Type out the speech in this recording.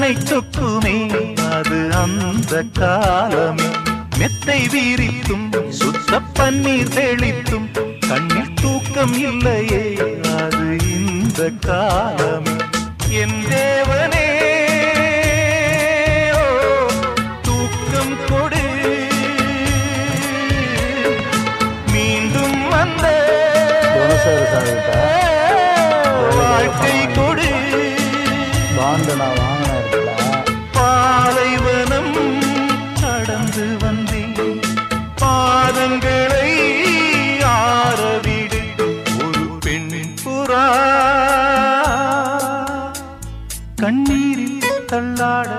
கண்ணை சொக்குமே அது அந்த காலமே மெத்தை வீரித்தும் சுத்த பன்னீர் தெளித்தும் கண்ணில் தூக்கம் இல்லையே அது இந்த காலமே என் தேவனே தூக்கம் கொடு மீண்டும் வந்த வாழ்க்கை கொடு பாலைவனம் கடந்து வந்தேன் பாதங்களை ஆரவிடு ஒரு பெண் புறா கண்ணீரில் தள்ளாட